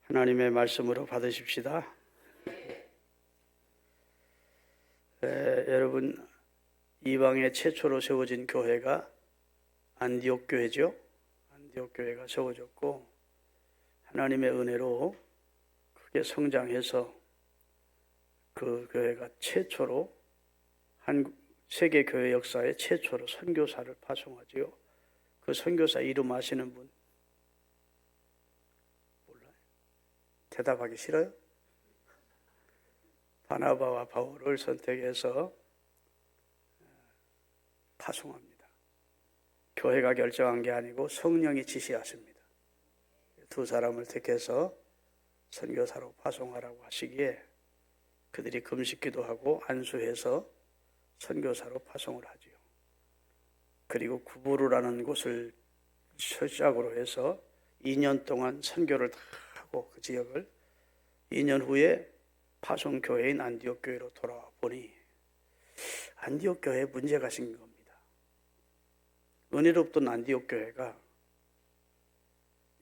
하나님의 말씀으로 받으십시다. 여러분, 이방에 최초로 세워진 교회가 안디옥 교회죠. 안디옥 교회가 세워졌고 하나님의 은혜로 크게 성장해서 그 교회가 최초로 세계 교회 역사에 최초로 선교사를 파송하지요. 그 선교사 이름 아시는 분? 몰라요? 대답하기 싫어요? 바나바와 바울을 선택해서 파송합니다. 교회가 결정한 게 아니고 성령이 지시하십니다. 두 사람을 택해서 선교사로 파송하라고 하시기에 그들이 금식기도 하고 안수해서 선교사로 파송을 하지요. 그리고 구부르라는 곳을 시작으로 해서 2년 동안 선교를 다 하고 그 지역을 2년 후에 파송교회인 안디옥 교회로 돌아와 보니 안디옥 교회에 문제가 생긴 겁니다. 은혜롭던 안디옥 교회가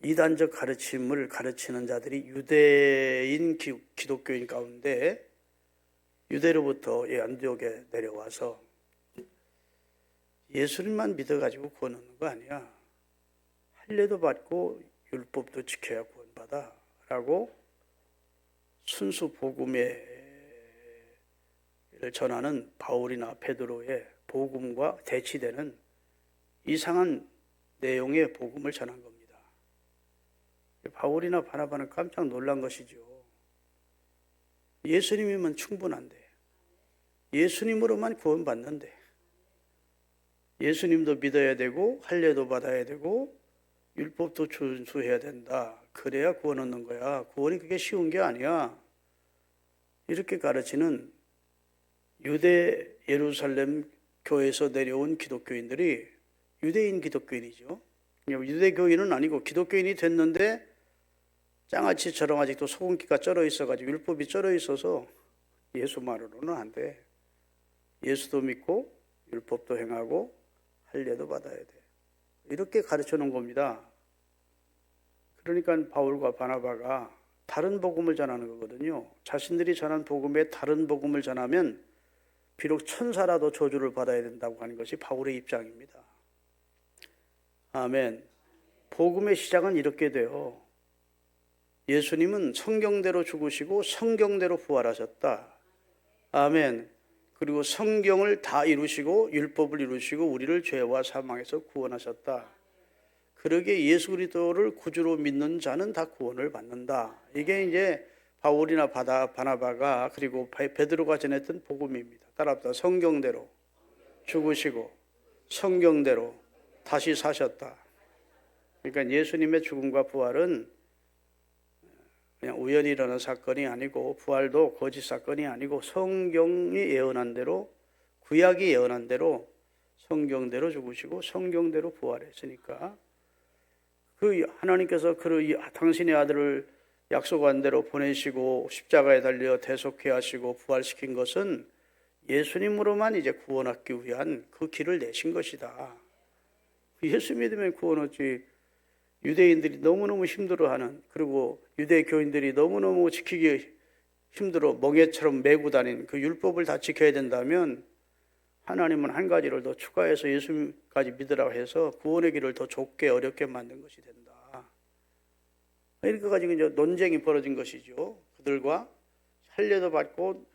이단적 가르침을 가르치는 자들이 유대인 기독교인 가운데 유대로부터 이 안디옥에 내려와서 예수님만 믿어가지고 구원 얻는 거 아니야. 할례도 받고 율법도 지켜야 구원받아 라고 순수 복음을 전하는 바울이나 베드로의 복음과 대치되는 이상한 내용의 복음을 전한 겁니다. 바울이나 바나바는 깜짝 놀란 것이죠. 예수님이면 충분한데, 예수님으로만 구원받는데, 예수님도 믿어야 되고 할례도 받아야 되고 율법도 준수해야 된다. 그래야 구원 얻는 거야. 구원이 그게 쉬운 게 아니야. 이렇게 가르치는 유대 예루살렘 교회에서 내려온 기독교인들이 유대인 기독교인이죠. 유대교인은 아니고 기독교인이 됐는데 장아찌처럼 아직도 소금기가 쩔어 있어가지고 율법이 쩔어 있어서 예수만으로는 안 돼. 예수도 믿고 율법도 행하고 할례도 받아야 돼. 이렇게 가르쳐 놓은 겁니다. 그러니까 바울과 바나바가 다른 복음을 전하는 거거든요. 자신들이 전한 복음에 다른 복음을 전하면 비록 천사라도 저주를 받아야 된다고 하는 것이 바울의 입장입니다. 아멘. 복음의 시작은 이렇게 돼요. 예수님은 성경대로 죽으시고 성경대로 부활하셨다. 아멘. 그리고 성경을 다 이루시고 율법을 이루시고 우리를 죄와 사망에서 구원하셨다. 그러기에 예수 그리스도를 구주로 믿는 자는 다 구원을 받는다. 이게 이제 바울이나 바나바가 그리고 베드로가 전했던 복음입니다. 따라합시다. 성경대로 죽으시고 성경대로 다시 사셨다. 그러니까 예수님의 죽음과 부활은 그냥 우연히 일어난 사건이 아니고 부활도 거짓 사건이 아니고 성경이 예언한 대로 구약이 예언한 대로 성경대로 죽으시고 성경대로 부활했으니까 그 하나님께서 당신의 아들을 약속한 대로 보내시고 십자가에 달려 대속해 하시고 부활시킨 것은 예수님으로만 이제 구원하기 위한 그 길을 내신 것이다. 예수 믿으면 구원 얻지. 유대인들이 너무너무 힘들어하는, 그리고 유대 교인들이 너무너무 지키기 힘들어 멍에처럼 메고 다닌 그 율법을 다 지켜야 된다면 하나님은 한 가지를 더 추가해서 예수님까지 믿으라고 해서 구원의 길을 더 좁게 어렵게 만든 것이 된다. 이렇게 가지고 이제 논쟁이 벌어진 것이죠. 그들과 할례도 받고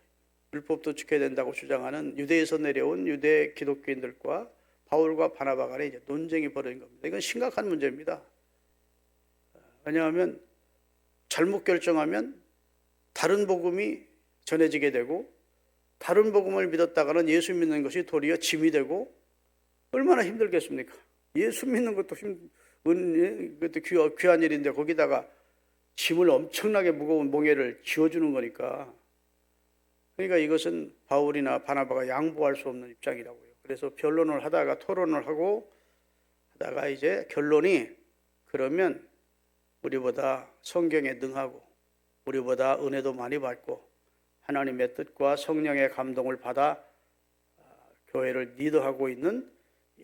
율법도 지켜야 된다고 주장하는 유대에서 내려온 유대 기독교인들과 바울과 바나바 간에 이제 논쟁이 벌어진 겁니다. 이건 심각한 문제입니다. 왜냐하면 잘못 결정하면 다른 복음이 전해지게 되고 다른 복음을 믿었다가는 예수 믿는 것이 도리어 짐이 되고 얼마나 힘들겠습니까? 예수 믿는 것도 그것도 귀한 일인데 거기다가 짐을 엄청나게 무거운 몽해를 지어주는 거니까. 그러니까 이것은 바울이나 바나바가 양보할 수 없는 입장이라고요. 그래서 변론을 하다가 토론을 하다가 이제 결론이 그러면 우리보다 성경에 능하고 우리보다 은혜도 많이 받고 하나님의 뜻과 성령의 감동을 받아 교회를 리더하고 있는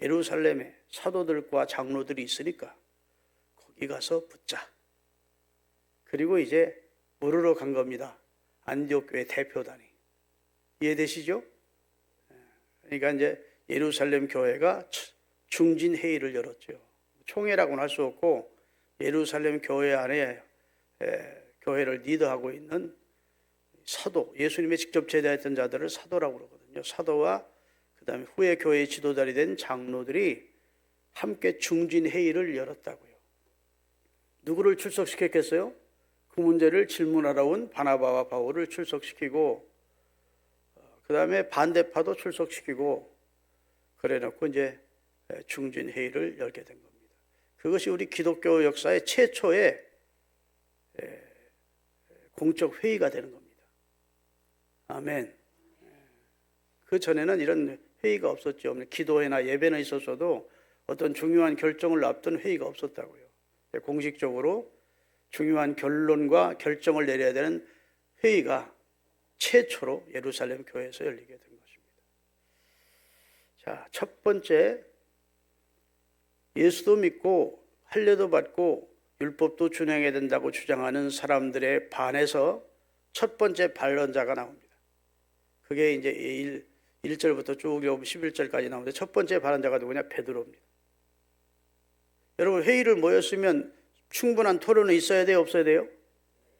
예루살렘에 사도들과 장로들이 있으니까 거기 가서 붙자. 그리고 이제 물으러 간 겁니다. 안디옥 교회 대표단이. 이해되시죠? 그러니까 이제 예루살렘 교회가 중진 회의를 열었죠. 총회라고는 할 수 없고 예루살렘 교회 안에 교회를 리더하고 있는 사도, 예수님의 직접 제자했던 자들을 사도라고 그러거든요. 사도와 그다음에 후에 교회의 지도자리 된 장로들이 함께 중진 회의를 열었다고요. 누구를 출석시켰겠어요? 그 문제를 질문하러 온 바나바와 바울을 출석시키고 그다음에 반대파도 출석시키고 그래놓고 이제 중진 회의를 열게 된 겁니다. 그것이 우리 기독교 역사의 최초의 공적 회의가 되는 겁니다. 아멘. 그 전에는 이런 회의가 없었죠. 기도회나 예배는 있었어도 어떤 중요한 결정을 앞둔 회의가 없었다고요. 공식적으로 중요한 결론과 결정을 내려야 되는 회의가 최초로 예루살렘 교회에서 열리게 된 것입니다. 자, 첫 번째, 예수도 믿고 할례도 받고 율법도 준행해야 된다고 주장하는 사람들에 반해서 첫 번째 반론자가 나옵니다. 그게 이제 1절부터 쭉 11절까지 나오는데 첫 번째 반론자가 누구냐? 베드로입니다. 여러분, 회의를 모였으면 충분한 토론이 있어야 돼요? 없어야 돼요?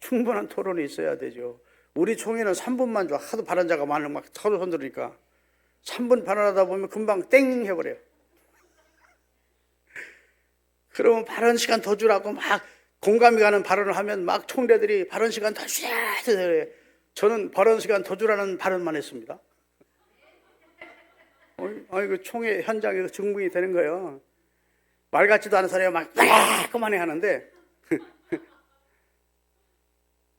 충분한 토론이 있어야 되죠. 우리 총회는 3분만 줘. 하도 발언자가 많으면 막 서로 손들으니까 3분 발언하다 보면 금방 땡 해버려요. 그러면 발언 시간 더 주라고 막 공감이 가는 발언을 하면 막 총대들이 발언 시간 더 주자. 저는 발언 시간 더 주라는 발언만 했습니다. 그 총회 현장에서 증빙이 되는 거예요. 말 같지도 않은 사람이 막 그만해 하는데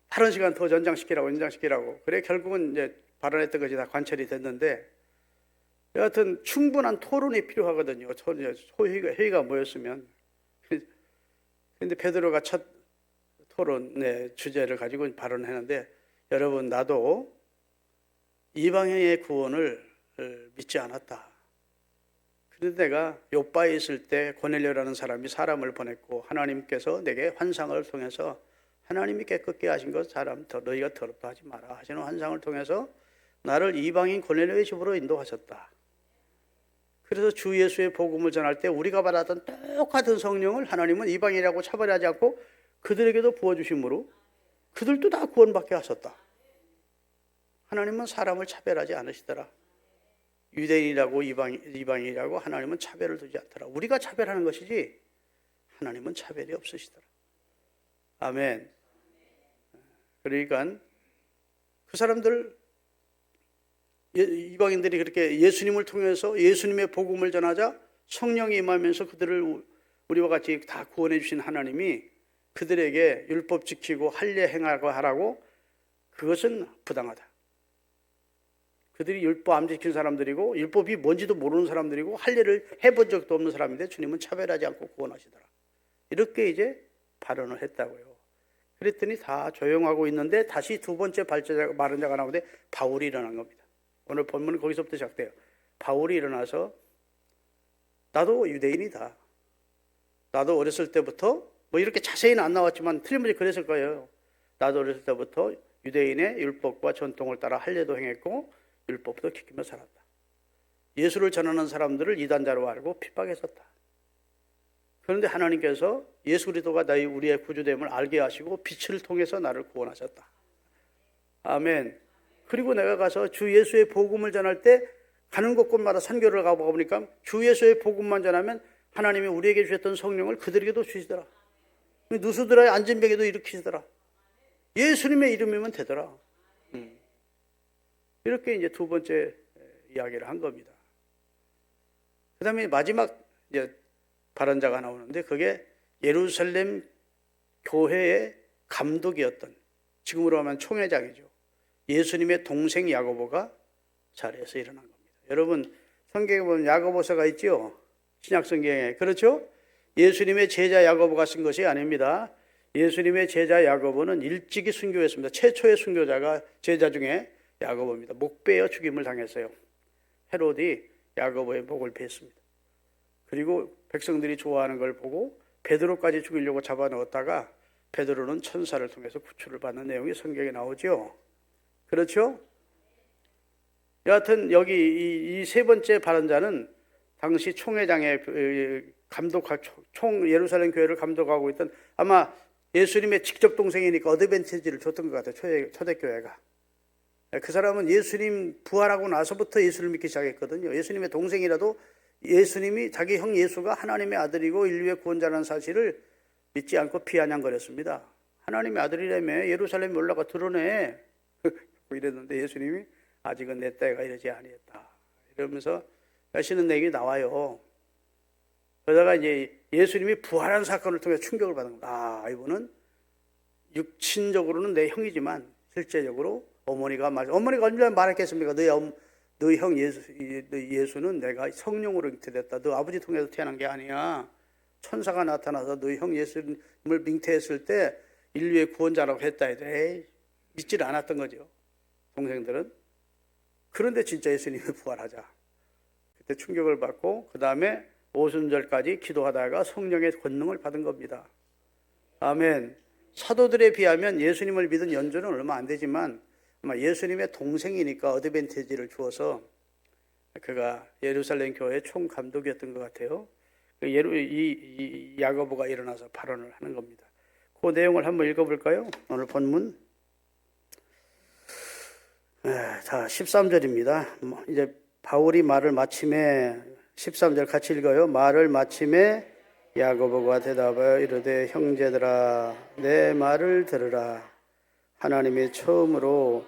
발언 시간 더 연장시키라고. 그래 결국은 이제 발언했던 것이 다 관철이 됐는데 여하튼 충분한 토론이 필요하거든요. 회의가 모였으면. 그런데 베드로가 첫 토론의 주제를 가지고 발언했는데 여러분, 나도 이방인의 구원을 믿지 않았다. 그런데 내가 요바에 있을 때 고넬료라는 사람이 사람을 보냈고 하나님께서 내게 환상을 통해서 하나님이 깨끗게 하신 것 사람 너희가 더럽다 하지 마라 하시는 환상을 통해서 나를 이방인 고넬료의 집으로 인도하셨다. 그래서 주 예수의 복음을 전할 때 우리가 받았던 똑같은 성령을 하나님은 이방인이라고 차별하지 않고 그들에게도 부어주심으로 그들도 다 구원받게 하셨다. 하나님은 사람을 차별하지 않으시더라. 유대인이라고 이방인이라고 하나님은 차별을 두지 않더라. 우리가 차별하는 것이지 하나님은 차별이 없으시더라. 아멘. 그러니까 그 사람들 이방인들이 그렇게 예수님을 통해서 예수님의 복음을 전하자 성령이 임하면서 그들을 우리와 같이 다 구원해 주신 하나님이 그들에게 율법 지키고 할례 행하고 하라고, 그것은 부당하다. 그들이 율법 안 지킨 사람들이고 율법이 뭔지도 모르는 사람들이고 할례를 해본 적도 없는 사람인데 주님은 차별하지 않고 구원하시더라. 이렇게 이제 발언을 했다고요. 그랬더니 다 조용하고 있는데 다시 두 번째 말한 자가 나오는데 바울이 일어난 겁니다. 오늘 본문은 거기서부터 시작돼요. 바울이 일어나서 나도 유대인이다. 나도 어렸을 때부터 뭐 이렇게 자세히는 안 나왔지만 틀림없이 그랬을 거예요. 나도 어렸을 때부터 유대인의 율법과 전통을 따라 할례도 행했고 율법도 지키며 살았다. 예수를 전하는 사람들을 이단자로 알고 핍박했었다. 그런데 하나님께서 예수 그리스도가 우리의 구주됨을 알게 하시고 빛을 통해서 나를 구원하셨다. 아멘. 그리고 내가 가서 주 예수의 복음을 전할 때 가는 곳곳마다 선교를 가보니까 주 예수의 복음만 전하면 하나님이 우리에게 주셨던 성령을 그들에게도 주시더라. 누수들의 안진병에도 일으키시더라. 예수님의 이름이면 되더라. 이렇게 이제 두 번째 이야기를 한 겁니다. 그 다음에 마지막 이제 발언자가 나오는데 그게 예루살렘 교회의 감독이었던, 지금으로 하면 총회장이죠. 예수님의 동생 야고보가 자리에서 일어난 겁니다. 여러분, 성경에 보면 야고보서가 있죠. 신약 성경에. 그렇죠? 예수님의 제자 야고보가 쓴 것이 아닙니다. 예수님의 제자 야고보는 일찍이 순교했습니다. 최초의 순교자가 제자 중에 야고보입니다. 목 베어 죽임을 당했어요. 헤롯이 야고보의 목을 베었습니다. 그리고 백성들이 좋아하는 걸 보고 베드로까지 죽이려고 잡아넣었다가 베드로는 천사를 통해서 구출을 받는 내용이 성경에 나오죠. 그렇죠? 여하튼 여기 이 세 번째 발언자는 당시 총회장의 총 예루살렘 교회를 감독하고 있던, 아마 예수님의 직접 동생이니까 어드밴티지를 줬던 것 같아요. 초대교회가. 그 사람은 예수님 부활하고 나서부터 예수를 믿기 시작했거든요. 예수님의 동생이라도 예수님이, 자기 형 예수가 하나님의 아들이고 인류의 구원자라는 사실을 믿지 않고 비아냥거렸습니다. 하나님의 아들이라며 예루살렘에 올라가 드러내 이랬는데 예수님이 아직은 내 때가 이르지 아니했다 이러면서 하시는 내용이 나와요. 그러다가 이제 예수님이 부활한 사건을 통해 충격을 받은 겁니다. 아, 이분은 육신적으로는 내 형이지만 실제적으로 어머니가 언제 말했겠습니까? 너희 형 예수는 내가 성령으로 잉태됐다. 너 아버지 통해서 태어난 게 아니야. 천사가 나타나서 너희 형 예수님을 잉태했을 때 인류의 구원자라고 했다 해도 믿지를 않았던 거죠. 동생들은. 그런데 진짜 예수님이 부활하자. 그때 충격을 받고 그 다음에 오순절까지 기도하다가 성령의 권능을 받은 겁니다. 아멘. 사도들에 비하면 예수님을 믿은 연조는 얼마 안 되지만 아마 예수님의 동생이니까 어드밴티지를 주어서 그가 예루살렘 교회 총감독이었던 것 같아요. 이 야고보가 일어나서 발언을 하는 겁니다. 그 내용을 한번 읽어볼까요? 오늘 본문. 자, 13절입니다. 이제 바울이 말을 마침에 13절 같이 읽어요. 말을 마침에 야고보가 대답하여 이르되 형제들아 내 말을 들으라. 하나님이 처음으로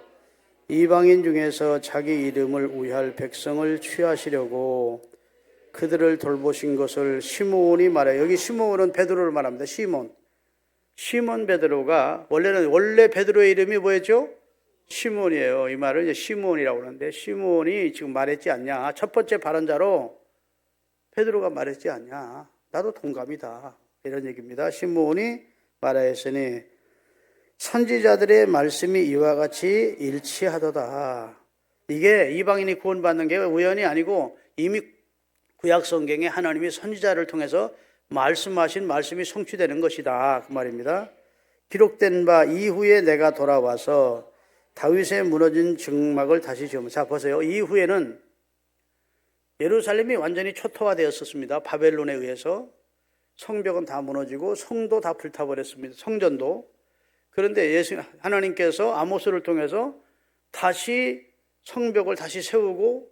이방인 중에서 자기 이름을 위할 백성을 취하시려고 그들을 돌보신 것을 시므온이 말해요. 여기 시므온은 베드로를 말합니다. 시몬 베드로가 원래 베드로의 이름이 뭐였죠? 시몬이에요. 이 말을 이제 시몬이라고 그러는데 시몬이 지금 말했지 않냐? 첫 번째 발언자로 베드로가 말했지 않냐? 나도 동감이다. 이런 얘기입니다. 시몬이 말하였으니 선지자들의 말씀이 이와 같이 일치하도다. 이게 이방인이 구원받는 게 우연이 아니고 이미 구약 성경에 하나님이 선지자를 통해서 말씀하신 말씀이 성취되는 것이다. 그 말입니다. 기록된 바 이후에 내가 돌아와서 다윗의 무너진 증막을 다시 지으며. 자, 보세요. 이후에는 예루살렘이 완전히 초토화되었었습니다. 바벨론에 의해서. 성벽은 다 무너지고 성도 다 불타버렸습니다. 성전도. 그런데 하나님께서 아모스를 통해서 다시 성벽을 다시 세우고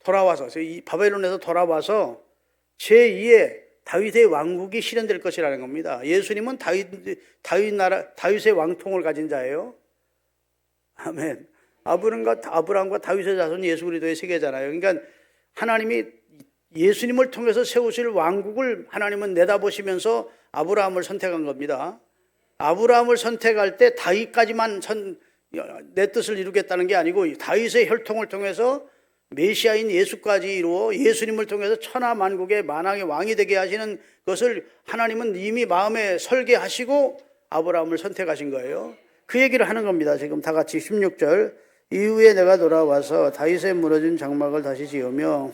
돌아와서, 이 바벨론에서 돌아와서 제2의 다윗의 왕국이 실현될 것이라는 겁니다. 예수님은 다윗의 왕통을 가진 자예요. 아멘. 아브라함과 다윗의 자손 예수 그리스도의 세계잖아요. 그러니까 하나님이 예수님을 통해서 세우실 왕국을 하나님은 내다보시면서 아브라함을 선택한 겁니다. 아브라함을 선택할 때 다윗까지만 내 뜻을 이루겠다는 게 아니고 다윗의 혈통을 통해서 메시아인 예수까지 이루어 예수님을 통해서 천하 만국의 만왕의 왕이 되게 하시는 것을 하나님은 이미 마음에 설계하시고 아브라함을 선택하신 거예요. 그 얘기를 하는 겁니다. 지금 다 같이 16절. 이후에 내가 돌아와서 다윗의 무너진 장막을 다시 지으며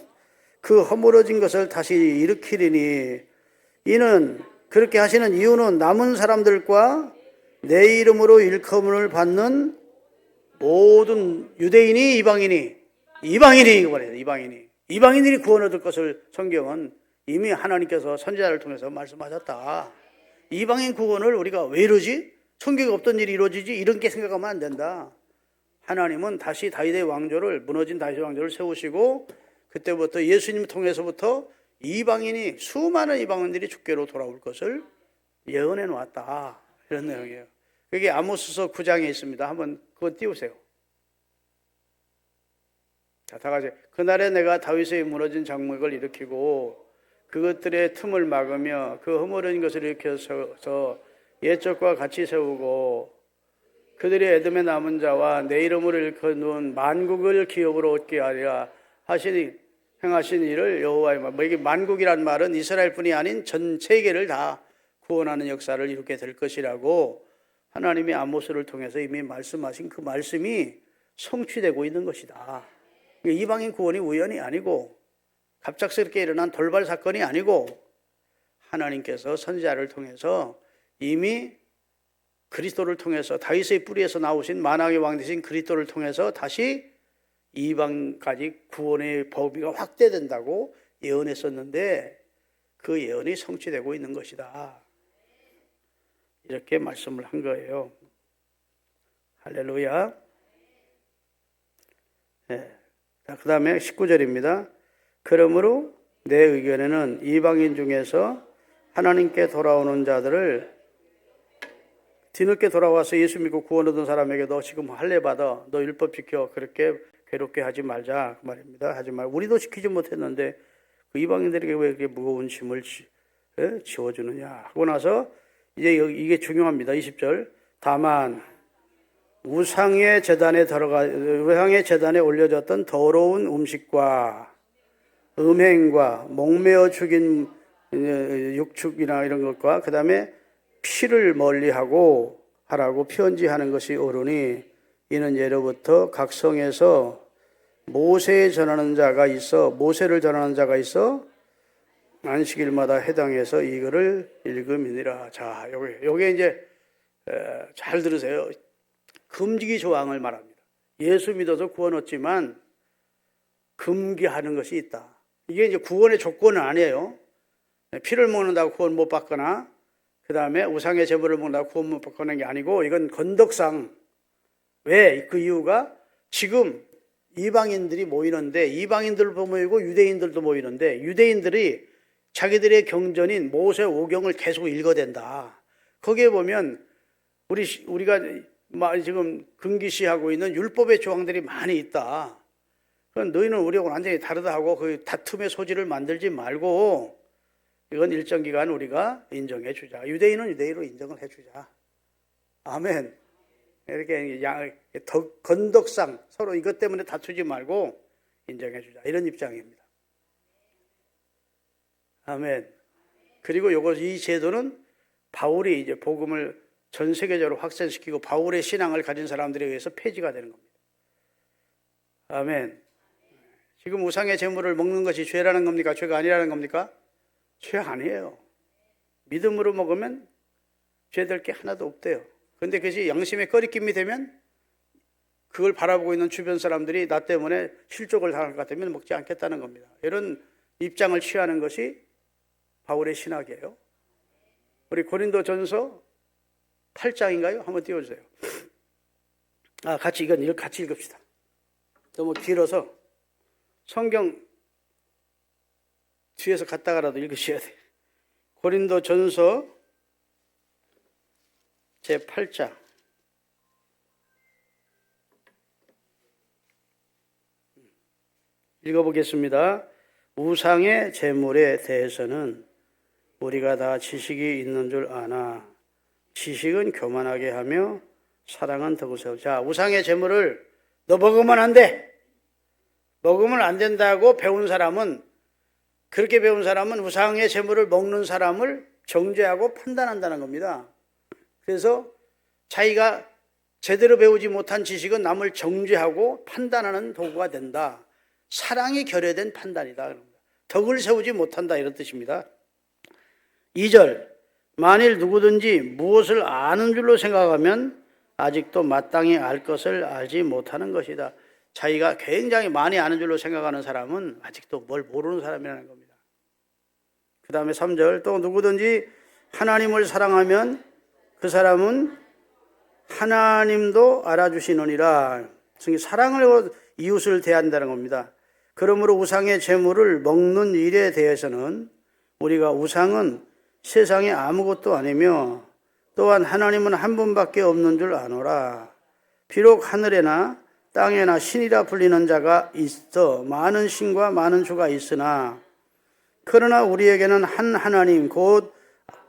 그 허물어진 것을 다시 일으키리니 이는 그렇게 하시는 이유는 남은 사람들과 내 이름으로 일컬음을 받는 모든 유대인이 이방인이 이거 말이에요. 이방인들이 구원 얻을 것을 성경은 이미 하나님께서 선지자를 통해서 말씀하셨다. 이방인 구원을 우리가 왜 이러지? 성경에 없던 일이 이루어지지? 이런 게 생각하면 안 된다. 하나님은 다시 다윗의 왕조를, 무너진 다윗의 왕조를 세우시고 그때부터 예수님 통해서부터 수많은 이방인들이 주께로 돌아올 것을 예언해 놓았다. 이런 내용이에요. 그게 아모스서 9장에 있습니다. 한번 그거 띄우세요. 자, 다 같이. 그날에 내가 다윗의 무너진 장막을 일으키고 그것들의 틈을 막으며 그 허물어진 것을 일으켜서 옛적과 같이 세우고 그들이 에돔의 남은 자와 내 이름으로 일컫는 만국을 기업으로 얻게 하리라 행하신 일을 여호와의 말. 이게 만국이란 말은 이스라엘뿐이 아닌 전 세계를 다 구원하는 역사를 이루게 될 것이라고 하나님이 아모스를 통해서 이미 말씀하신 그 말씀이 성취되고 있는 것이다. 이방인 구원이 우연이 아니고 갑작스럽게 일어난 돌발 사건이 아니고 하나님께서 선지자를 통해서 이미 그리스도를 통해서 다윗의 뿌리에서 나오신 만왕의 왕 되신 그리스도를 통해서 다시 이방까지 구원의 범위가 확대된다고 예언했었는데 그 예언이 성취되고 있는 것이다. 이렇게 말씀을 한 거예요. 할렐루야. 네. 그 다음에 19절입니다. 그러므로 내 의견에는 이방인 중에서 하나님께 돌아오는 자들을 뒤늦게 돌아와서 예수 믿고 구원 얻은 사람에게 너 지금 할례 받아, 너 율법 지켜, 그렇게 괴롭게 하지 말자 그 말입니다. 하지 말. 우리도 지키지 못했는데 그 이방인들에게 왜 이렇게 무거운 짐을 지워주느냐 하고 나서 이제 이게 중요합니다. 20절. 다만 우상의 재단에 올려졌던 더러운 음식과 음행과 목매어 죽인 육축이나 이런 것과 그 다음에 피를 멀리하고 하라고 편지하는 것이 옳으니 이는 예로부터 각 성에서 모세를 전하는 자가 있어 안식일마다 해당해서 이거를 읽음이니라. 자, 요게 이제 잘 들으세요. 금지기 조항을 말합니다. 예수 믿어서 구원 얻지만 금기하는 것이 있다. 이게 이제 구원의 조건은 아니에요. 피를 먹는다고 구원 못 받거나 그 다음에 우상의 제물을 먹는다고 구원 못 받거나 게 아니고 이건 건덕상. 왜? 그 이유가 지금 이방인들이 모이는데 이방인들도 모이고 유대인들도 모이는데 유대인들이 자기들의 경전인 모세 오경을 계속 읽어댄다. 거기에 보면 우리가 지금 금기시하고 있는 율법의 조항들이 많이 있다. 그건 너희는 우리하고 완전히 다르다 하고 그 다툼의 소지를 만들지 말고 이건 일정 기간 우리가 인정해 주자. 유대인은 유대인으로 인정을 해 주자. 아멘. 이렇게 건덕상 서로 이것 때문에 다투지 말고 인정해 주자. 이런 입장입니다. 아멘. 그리고 이 제도는 바울이 이제 복음을 전 세계적으로 확산시키고 바울의 신앙을 가진 사람들에 의해서 폐지가 되는 겁니다. 아멘. 지금 우상의 제물을 먹는 것이 죄라는 겁니까? 죄가 아니라는 겁니까? 죄 아니에요. 믿음으로 먹으면 죄될 게 하나도 없대요. 그런데 그것이 양심의 꺼리낌이 되면 그걸 바라보고 있는 주변 사람들이 나 때문에 실족을 당할 것 같으면 먹지 않겠다는 겁니다. 이런 입장을 취하는 것이 바울의 신학이에요. 우리 고린도전서 8장인가요? 한번 띄워주세요. 이건 같이 읽읍시다. 너무 길어서 성경 뒤에서 갔다가라도 읽으셔야 돼요. 고린도전서 제8장 읽어보겠습니다. 우상의 제물에 대해서는 우리가 다 지식이 있는 줄 아나 지식은 교만하게 하며 사랑은 더구세요. 자, 우상의 제물을 너 먹으면 안 돼. 먹으면 안 된다고 배운 사람은 그렇게 배운 사람은 우상의 제물을 먹는 사람을 정죄하고 판단한다는 겁니다. 그래서 자기가 제대로 배우지 못한 지식은 남을 정죄하고 판단하는 도구가 된다. 사랑이 결여된 판단이다. 덕을 세우지 못한다 이런 뜻입니다. 2절 만일 누구든지 무엇을 아는 줄로 생각하면 아직도 마땅히 알 것을 알지 못하는 것이다. 자기가 굉장히 많이 아는 줄로 생각하는 사람은 아직도 뭘 모르는 사람이라는 겁니다. 그 다음에 3절 또 누구든지 하나님을 사랑하면 그 사람은 하나님도 알아주시느니라. 사랑을 이웃을 대한다는 겁니다. 그러므로 우상의 제물을 먹는 일에 대해서는 우리가 우상은 세상에 아무것도 아니며 또한 하나님은 한 분밖에 없는 줄 아노라. 비록 하늘에나 땅에나 신이라 불리는 자가 있어 많은 신과 많은 주가 있으나 그러나 우리에게는 한 하나님 곧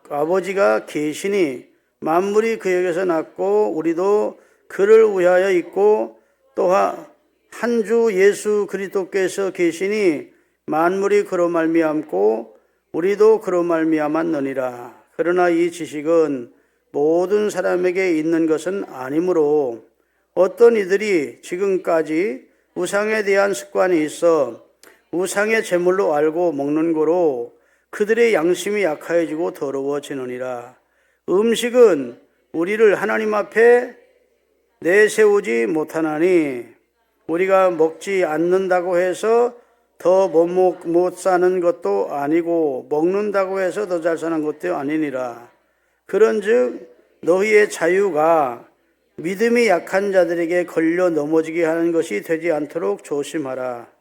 아버지가 계시니 만물이 그에게서 났고 우리도 그를 위하여 있고 또한 한 주 예수 그리스도께서 계시니 만물이 그로 말미암고 우리도 그로 말미암았느니라. 그러나 이 지식은 모든 사람에게 있는 것은 아니므로 어떤 이들이 지금까지 우상에 대한 습관이 있어 우상의 제물로 알고 먹는 거로 그들의 양심이 약해지고 더러워지느니라. 음식은 우리를 하나님 앞에 내세우지 못하나니 우리가 먹지 않는다고 해서 더 못 사는 것도 아니고 먹는다고 해서 더 잘 사는 것도 아니니라. 그런즉 너희의 자유가 믿음이 약한 자들에게 걸려 넘어지게 하는 것이 되지 않도록 조심하라.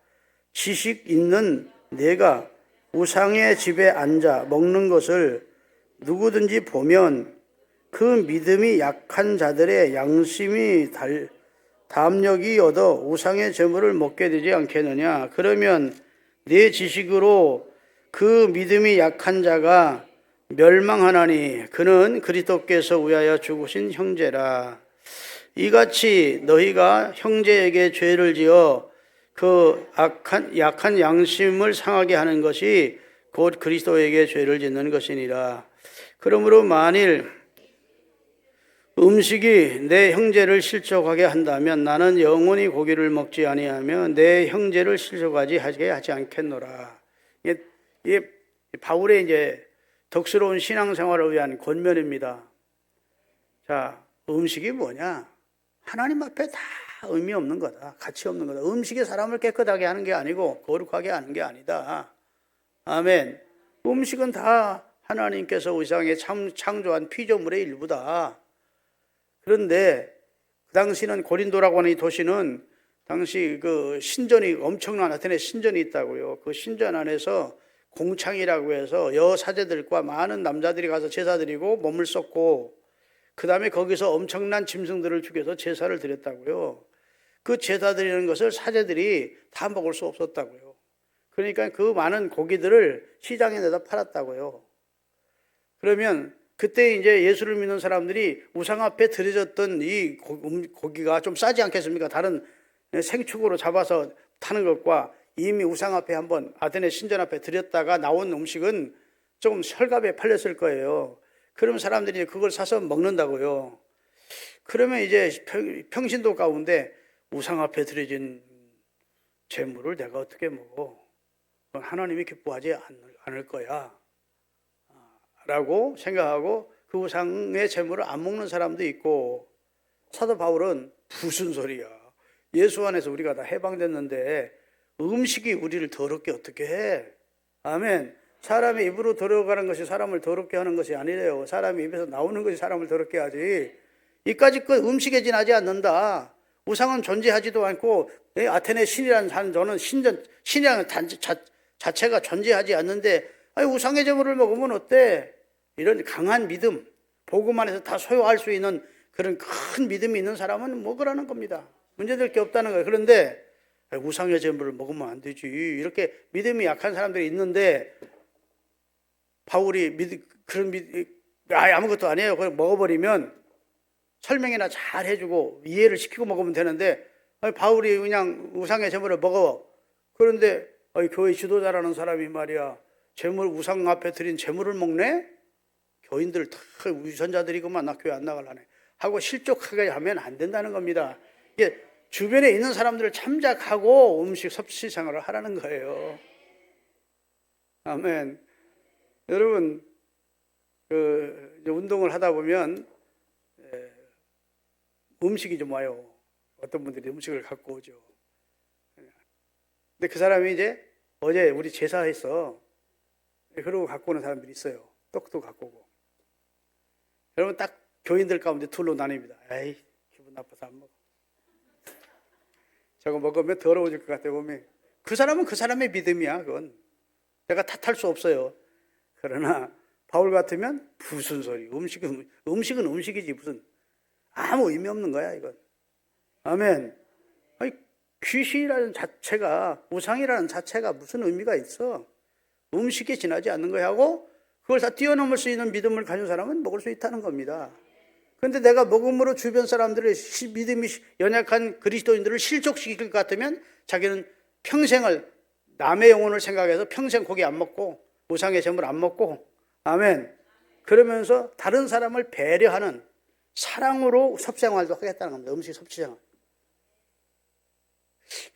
지식 있는 내가 우상의 집에 앉아 먹는 것을 누구든지 보면 그 믿음이 약한 자들의 양심이 담력이 얻어 우상의 제물을 먹게 되지 않겠느냐. 그러면 내 지식으로 그 믿음이 약한 자가 멸망하나니 그는 그리스도께서 위하여 죽으신 형제라. 이같이 너희가 형제에게 죄를 지어 그 약한 양심을 상하게 하는 것이 곧 그리스도에게 죄를 짓는 것이니라. 그러므로 만일 음식이 내 형제를 실족하게 한다면 나는 영원히 고기를 먹지 아니하며 내 형제를 실족하게 하지 않겠노라. 이게 바울의 이제 덕스러운 신앙생활을 위한 권면입니다. 자, 음식이 뭐냐? 하나님 앞에 다 의미 없는 거다. 가치 없는 거다. 음식이 사람을 깨끗하게 하는 게 아니고 거룩하게 하는 게 아니다. 아멘. 음식은 다 하나님께서 우상에 창조한 피조물의 일부다. 그런데 그 당시는 고린도라고 하는 이 도시는 당시 그 신전이 엄청난 아테네 신전이 있다고요. 그 신전 안에서 공창이라고 해서 여사제들과 많은 남자들이 가서 제사 드리고 몸을 쏟고 그 다음에 거기서 엄청난 짐승들을 죽여서 제사를 드렸다고요. 그 제사 드리는 것을 사제들이 다 먹을 수 없었다고요. 그러니까 그 많은 고기들을 시장에 내다 팔았다고요. 그러면 그때 이제 예수를 믿는 사람들이 우상 앞에 드려졌던 이 고기가 좀 싸지 않겠습니까? 다른 생축으로 잡아서 타는 것과 이미 우상 앞에 한번 아테네 신전 앞에 드렸다가 나온 음식은 조금 헐값에 팔렸을 거예요. 그러면 사람들이 그걸 사서 먹는다고요. 그러면 이제 평신도 가운데 우상 앞에 드려진 재물을 내가 어떻게 먹어? 하나님이 기뻐하지 않을 거야 라고 생각하고 그 우상의 재물을 안 먹는 사람도 있고, 사도 바울은 무슨 소리야, 예수 안에서 우리가 다 해방됐는데 음식이 우리를 더럽게 어떻게 해? 아멘. 사람의 입으로 들어가는 것이 사람을 더럽게 하는 것이 아니래요. 사람의 입에서 나오는 것이 사람을 더럽게 하지, 이까짓 것 음식에 지나지 않는다. 우상은 존재하지도 않고 아테네 신이라는 저는 신이라는 자체가 존재하지 않는데 아니 우상의 제물을 먹으면 어때? 이런 강한 믿음, 복음 안에서 다 소유할 수 있는 그런 큰 믿음이 있는 사람은 먹으라는 겁니다. 문제될 게 없다는 거예요. 그런데 우상의 제물을 먹으면 안 되지, 이렇게 믿음이 약한 사람들이 있는데 바울이 아무것도 아니에요. 그냥 먹어버리면 설명이나 잘 해주고 이해를 시키고 먹으면 되는데 바울이 그냥 우상의 제물을 먹어. 그런데 교회 지도자라는 사람이 말이야, 제물 우상 앞에 드린 제물을 먹네? 교인들 다 유선자들이구만, 나 교회 안 나가려네 하고 실족하게 하면 안 된다는 겁니다. 이게 주변에 있는 사람들을 참작하고 음식 섭취 생활을 하라는 거예요. 아멘. 여러분, 운동을 하다 보면 음식이 좀 와요. 어떤 분들이 음식을 갖고 오죠. 근데 그 사람이 이제 어제 우리 제사했어. 그러고 갖고 오는 사람들이 있어요. 떡도 갖고 오고. 여러분, 딱 교인들 가운데 둘로 나뉩니다. 에이, 기분 나빠서 안 먹어. 저거 먹으면 더러워질 것 같아 보면. 그 사람은 그 사람의 믿음이야. 그건 내가 탓할 수 없어요. 그러나 바울 같으면 무슨 소리, 음식은 음식이지 무슨, 아무 의미 없는 거야 이건. 아멘. 아니, 귀신이라는 자체가, 우상이라는 자체가 무슨 의미가 있어? 음식에 지나지 않는 거야 하고 그걸 다 뛰어넘을 수 있는 믿음을 가진 사람은 먹을 수 있다는 겁니다. 그런데 내가 먹음으로 주변 사람들의 믿음이 연약한 그리스도인들을 실족시킬 것 같으면 자기는 평생을 남의 영혼을 생각해서 평생 고기 안 먹고 우상의 제물 안 먹고, 아멘, 그러면서 다른 사람을 배려하는 사랑으로 섭생활도 하겠다는 겁니다. 음식 섭취생활.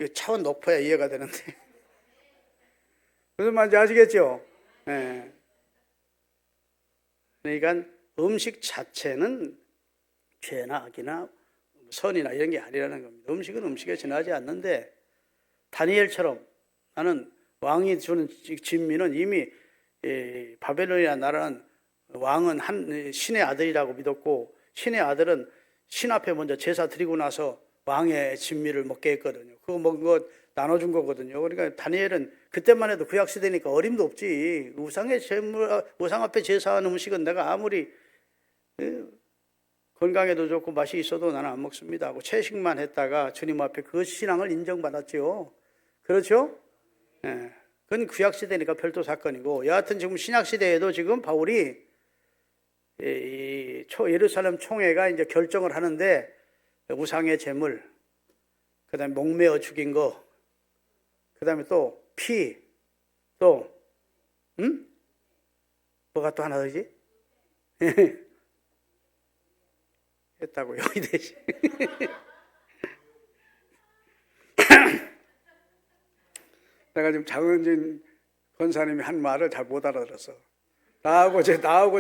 이거 차원 높아야 이해가 되는데 무슨 말인지 아시겠죠? 네. 그러니까 음식 자체는 죄나 악이나 선이나 이런 게 아니라는 겁니다. 음식은 음식에 지나지 않는데 다니엘처럼 나는 왕이 주는 진미는 이미 바벨론이라는 나라는 왕은 한 신의 아들이라고 믿었고 신의 아들은 신 앞에 먼저 제사 드리고 나서 왕의 진미를 먹게 했거든요. 그거 먹은 거 나눠준 거거든요. 그러니까 다니엘은 그때만 해도 구약 시대니까 어림도 없지. 우상 앞에 제사하는 음식은 내가 아무리 건강에도 좋고 맛이 있어도 나는 안 먹습니다 하고 채식만 했다가 주님 앞에 그 신앙을 인정받았죠. 그렇죠? 예. 그건 구약 시대니까 별도 사건이고 여하튼 지금 신약 시대에도 지금 바울이 예루살렘 총회가 이제 결정을 하는데 우상의 제물, 그다음에 목매어 죽인 거, 그다음에 또 피, 또 뭐가 또 하나 더지? 했다고 여기 되지. 내가 지금 장은진 권사님이 한 말을 잘 못 알아들었어. 나하고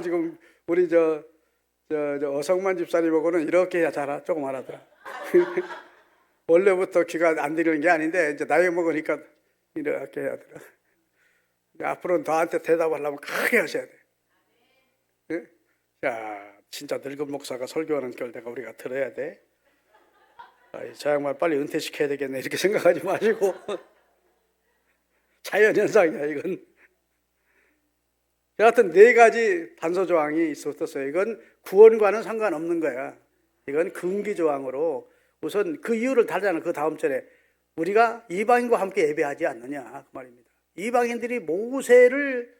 지금 우리 저 어성만 집사님하고는 이렇게 해야 조금 알아들어. 원래부터 귀가 안 들리는 게 아닌데 이제 나이 먹으니까 이렇게 해야 들어. 앞으로는 너한테 대답하려면 크게 하셔야 돼. 네? 야, 진짜 늙은 목사가 설교하는 걸 내가 우리가 들어야 돼. 저 양반 빨리 은퇴시켜야 되겠네 이렇게 생각하지 마시고 자연현상이야 이건. 여하튼 4가지 단서조항이 있었어요. 이건 구원과는 상관없는 거야. 이건 금기조항으로 우선 그 이유를 달잖아. 그 다음 절에 우리가 이방인과 함께 예배하지 않느냐 그 말입니다. 이방인들이 모세를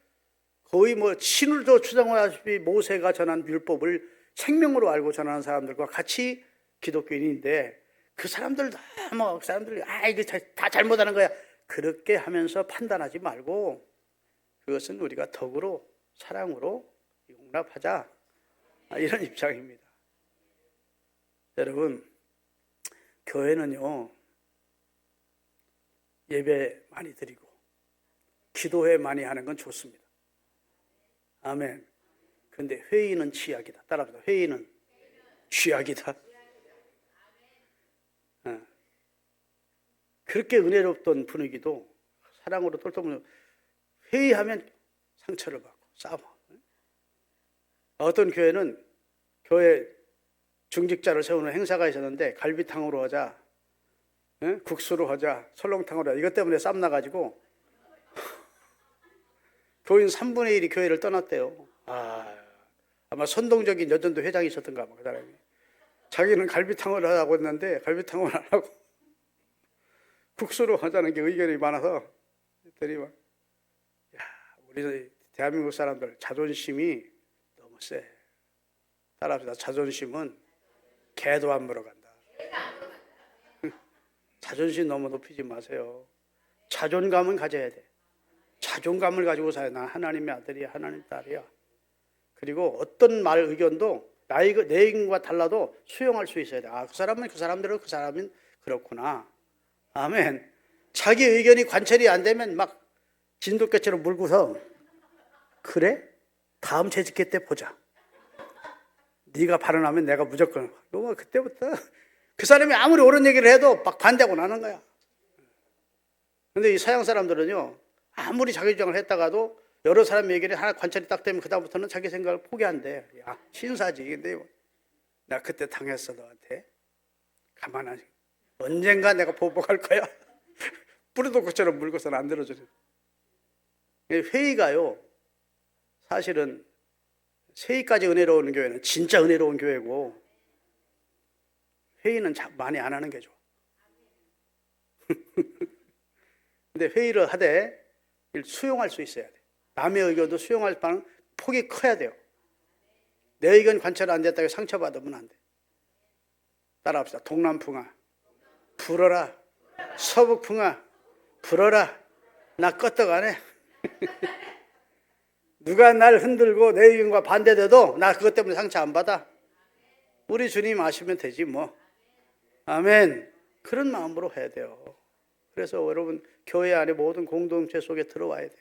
거의 신으로 추정하다시피 모세가 전한 율법을 생명으로 알고 전하는 사람들과 같이 기독교인인데 그 사람들이 이거 다 잘못하는 거야 그렇게 하면서 판단하지 말고 그것은 우리가 덕으로 사랑으로 용납하자 이런 입장입니다. 여러분 교회는요 예배 많이 드리고 기도회 많이 하는 건 좋습니다. 아멘. 근데 회의는 취약이다. 따라합니다. 회의는 취약이다. 그렇게 은혜롭던 분위기도 사랑으로 똘똘 뭉쳐 회의하면 상처를 받고 싸워. 어떤 교회는 교회 중직자를 세우는 행사가 있었는데 갈비탕으로 하자, 국수로 하자, 설렁탕으로 하자 이것 때문에 싸움 나가지고 교인 3분의 1이 교회를 떠났대요. 아마 선동적인 여전도 회장이 있었던가 봐, 그 사람이. 자기는 갈비탕을 하자고 했는데 갈비탕을 안 하고 국수로 하자는 게 의견이 많아서 막 우리 대한민국 사람들 자존심이 너무 세. 따라합시다. 자존심은 개도 안 물어간다. 자존심 너무 높이지 마세요. 자존감은 가져야 돼. 자존감을 가지고 살아야 난 하나님의 아들이야, 하나님의 딸이야. 그리고 어떤 말 의견도 내 의견과 달라도 수용할 수 있어야 돼. 그 사람은 그 사람대로 그 사람은 그렇구나. 아멘. 자기 의견이 관철이 안 되면 막 진돗개처럼 물고서 그래? 다음 재직회 때 보자. 네가 발언하면 내가 무조건. 그때부터 그 사람이 아무리 옳은 얘기를 해도 막 반대하고 나는 거야. 근데 이 서양 사람들은요 아무리 자기 주장을 했다가도 여러 사람 얘기를 하나 관찰이 딱 되면 그다음부터는 자기 생각을 포기한대. 야, 신사지. 근데 나 그때 당했어 너한테. 가만하지. 언젠가 내가 보복할 거야. 뿌리도 것처럼 물고서는 안 들어주는. 회의가요. 사실은 세의까지 은혜로운 교회는 진짜 은혜로운 교회고 회의는 많이 안 하는 게 좋아. 근데 회의를 하되 수용할 수 있어야 돼. 남의 의견도 수용할 바는 폭이 커야 돼요. 내 의견 관찰 안 됐다고 상처받으면 안 돼. 따라합시다. 동남풍아 불어라. 서북풍아 불어라. 나 껐떡하네. 누가 날 흔들고 내 의견과 반대돼도 나 그것 때문에 상처 안 받아. 우리 주님 아시면 되지 뭐. 아멘. 그런 마음으로 해야 돼요. 그래서 여러분 교회 안에 모든 공동체 속에 들어와야 돼요.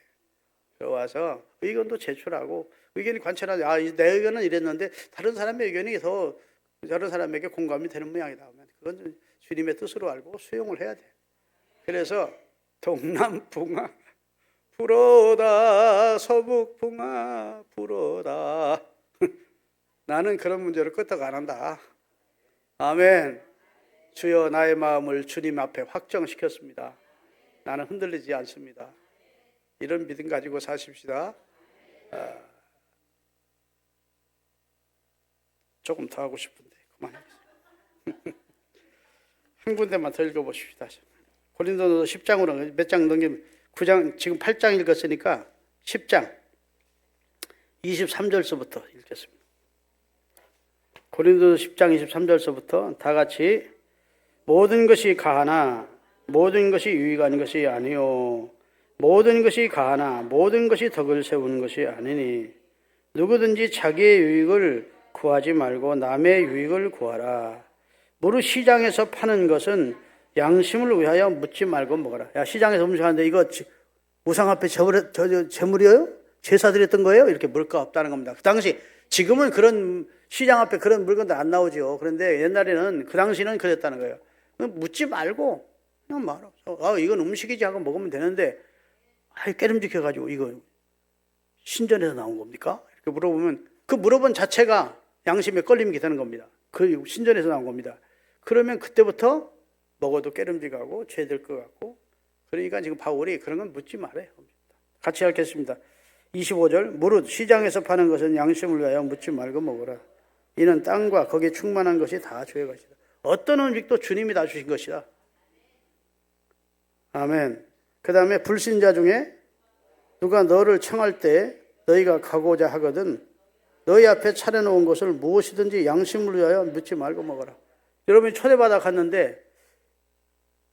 들어와서 의견도 제출하고 의견이 관찰하지. 내 의견은 이랬는데 다른 사람의 의견이 더 여러 사람에게 공감이 되는 모양이다. 그건 주님의 뜻으로 알고 수용을 해야 돼. 그래서 동남풍아 불어다 서북풍아 불어다. 나는 그런 문제를 끄떡 안 한다. 아멘. 주여 나의 마음을 주님 앞에 확정시켰습니다. 나는 흔들리지 않습니다. 이런 믿음 가지고 사십시다. 조금 더 하고 싶은데 그만하겠습니다. 한 군데만 더 읽어보십시다. 고린도서 10장으로 몇 장 넘기면 9장, 지금 8장 읽었으니까 10장 23절서부터 읽겠습니다. 고린도서 10장 23절서부터 다 같이 모든 것이 가하나 모든 것이 유익한 것이 아니요 모든 것이 가하나 모든 것이 덕을 세우는 것이 아니니 누구든지 자기의 유익을 구하지 말고 남의 유익을 구하라. 무릇 시장에서 파는 것은 양심을 위하여 묻지 말고 먹어라. 야, 시장에서 음식하는데 이거 우상 앞에 제물이에요? 제사 드렸던 거예요? 이렇게 물을 거 없다는 겁니다. 그 당시, 지금은 그런 시장 앞에 그런 물건도 안 나오죠. 그런데 옛날에는, 그 당시는 그랬다는 거예요. 묻지 말고 그냥 말아. 이건 음식이지 하고 먹으면 되는데, 깨름직해가지고 이거 신전에서 나온 겁니까? 이렇게 물어보면 그 물어본 자체가 양심에 걸림이 되는 겁니다. 그 신전에서 나온 겁니다. 그러면 그때부터 먹어도 깨름직하고 죄될 것 같고, 그러니까 지금 바울이 그런 건 묻지 말아요. 같이 읽겠습니다. 25절 무릇 시장에서 파는 것은 양심을 위하여 묻지 말고 먹어라. 이는 땅과 거기에 충만한 것이 다 주의 것이다. 어떤 음식도 주님이 다 주신 것이다. 아멘. 그 다음에 불신자 중에 누가 너를 청할 때 너희가 가고자 하거든 너희 앞에 차려놓은 것을 무엇이든지 양심을 위하여 묻지 말고 먹어라. 여러분이 초대받아 갔는데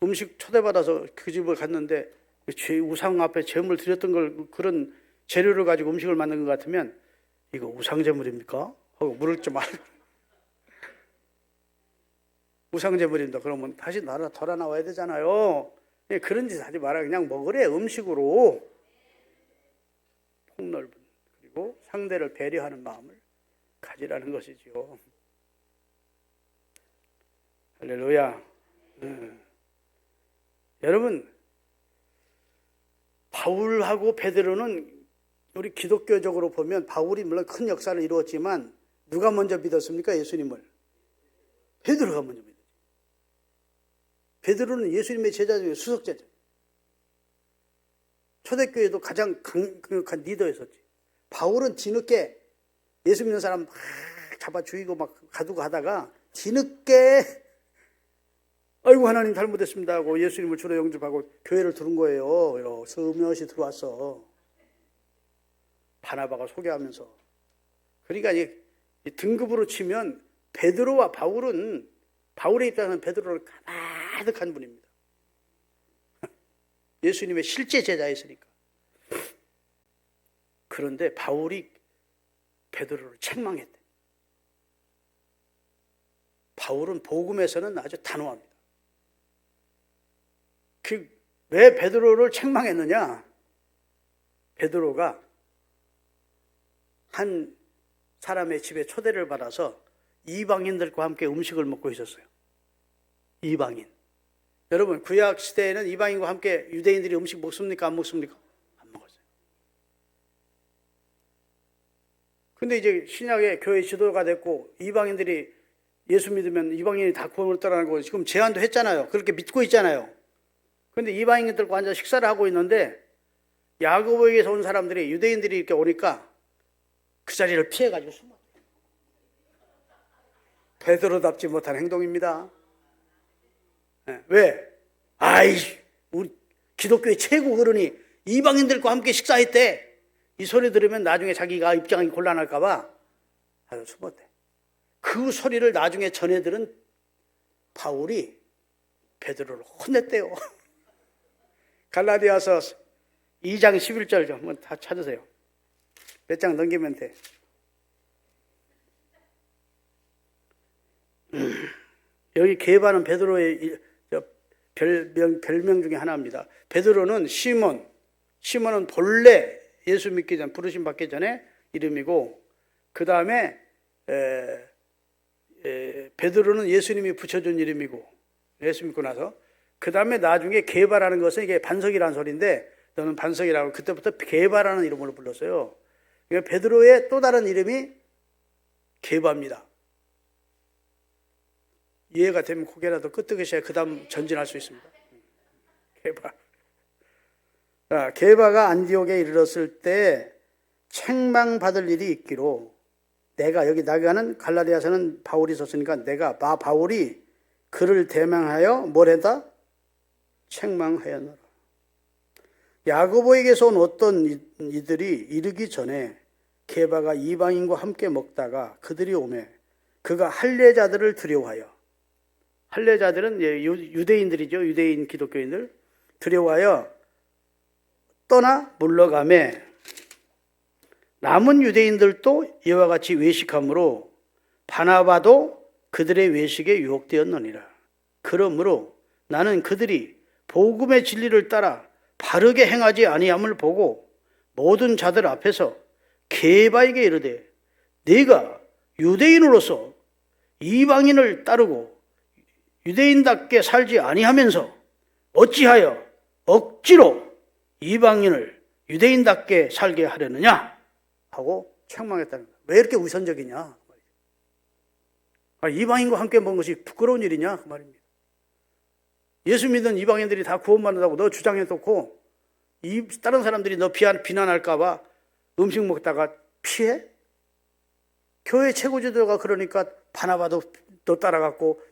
음식 초대받아서 그 집을 갔는데 우상 앞에 제물 드렸던 걸 그런 재료를 가지고 음식을 만든 것 같으면 이거 우상제물입니까? 하고 물을 좀 말고 우상제물입니다. 그러면 다시 돌아 나와야 되잖아요. 그런 짓 하지 마라. 그냥 먹으래. 음식으로 폭넓은 그리고 상대를 배려하는 마음을 가지라는 것이지요. 할렐루야. 여러분, 바울하고 베드로는 우리 기독교적으로 보면 바울이 물론 큰 역사를 이루었지만 누가 먼저 믿었습니까? 예수님을. 베드로가 먼저 믿었죠. 베드로는 예수님의 제자 중에 수석제자. 초대교회도 가장 강력한 리더였었지. 바울은 뒤늦게 예수 믿는 사람 막 잡아 죽이고 막 가두고 하다가 뒤늦게 아이고 하나님 잘못했습니다 하고 예수님을 주로 영접하고 교회를 들은 거예요. 스며시 들어왔어. 바나바가 소개하면서. 그러니까 이 등급으로 치면 베드로와 바울은 바울의 입장에서는 베드로를 가득한 분입니다. 예수님의 실제 제자였으니까. 그런데 바울이 베드로를 책망했대. 바울은 복음에서는 아주 단호합니다. 왜 베드로를 책망했느냐? 베드로가 한 사람의 집에 초대를 받아서 이방인들과 함께 음식을 먹고 있었어요. 이방인. 여러분, 구약 시대에는 이방인과 함께 유대인들이 음식 먹습니까? 안 먹습니까? 안 먹었어요. 근데 이제 신약의 교회 지도가 됐고 이방인들이 예수 믿으면 이방인이 다 구원을 따라가는 거 지금 제안도 했잖아요. 그렇게 믿고 있잖아요. 근데 이방인들과 앉아 식사를 하고 있는데 야고보에게서 온 사람들이 유대인들이 이렇게 오니까 그 자리를 피해가지고 숨어. 베드로답지 못한 행동입니다. 왜? 우리 기독교의 최고 어른이 이방인들과 함께 식사했대. 이 소리 들으면 나중에 자기가 입장이 곤란할까봐 아주 숨었대. 그 소리를 나중에 전해들은 바울이 베드로를 혼냈대요. 갈라디아서 2장 11절 좀 한번 다 찾으세요. 몇 장 넘기면 돼. 여기 게바는 베드로의 별명 중에 하나입니다. 베드로는 시몬은 본래 예수 믿기 전 부르심 받기 전에 이름이고 그 다음에 베드로는 예수님이 붙여준 이름이고 예수 믿고 나서 그 다음에 나중에 게바라는 것은 이게 반석이라는 소리인데 너는 반석이라고 그때부터 게바라는 이름으로 불렀어요. 그러니까 베드로의 또 다른 이름이 게바입니다. 이해가 되면 고개라도 끄덕이셔야 그 다음 전진할 수 있습니다. 게바. 자, 게바가 안디옥에 이르렀을 때 책망받을 일이 있기로 여기 나가는 갈라디아서는 바울이 썼으니까 바울이 그를 대명하여 뭘 했다? 책망하였노라. 야고보에게서 온 어떤 이들이 이르기 전에 게바가 이방인과 함께 먹다가 그들이 오매 그가 할례자들을 두려워하여, 할례자들은 유대인들이죠. 유대인 기독교인들 두려워하여 떠나 물러가매 남은 유대인들도 이와 같이 외식함으로 바나바도 그들의 외식에 유혹되었느니라. 그러므로 나는 그들이 복음의 진리를 따라 바르게 행하지 아니함을 보고 모든 자들 앞에서 게바에게 이르되 네가 유대인으로서 이방인을 따르고 유대인답게 살지 아니하면서 어찌하여 억지로 이방인을 유대인답게 살게 하려느냐 하고 책망했다는 거예요. 왜 이렇게 우선적이냐? 이방인과 함께 먹는 것이 부끄러운 일이냐? 그 말입니다. 예수 믿는 이방인들이 다 구원받는다고 너 주장해놓고 다른 사람들이 너 비난할까 봐 음식 먹다가 피해? 교회 최고 지도자가 그러니까 바나바도 너 따라갔고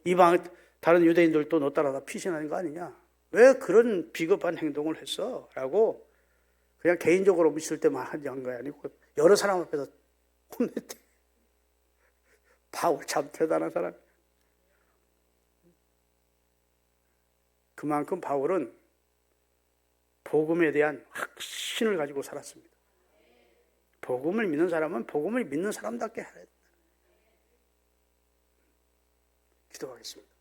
다른 유대인들도 너 따라가 피신하는 거 아니냐? 왜 그런 비겁한 행동을 했어? 라고 그냥 개인적으로 있을 때만 한 거야 아니고 여러 사람 앞에서 혼냈대. 바울 참 대단한 사람. 그만큼 바울은 복음에 대한 확신을 가지고 살았습니다. 복음을 믿는 사람은 복음을 믿는 사람답게 해야 된다. 기도하겠습니다.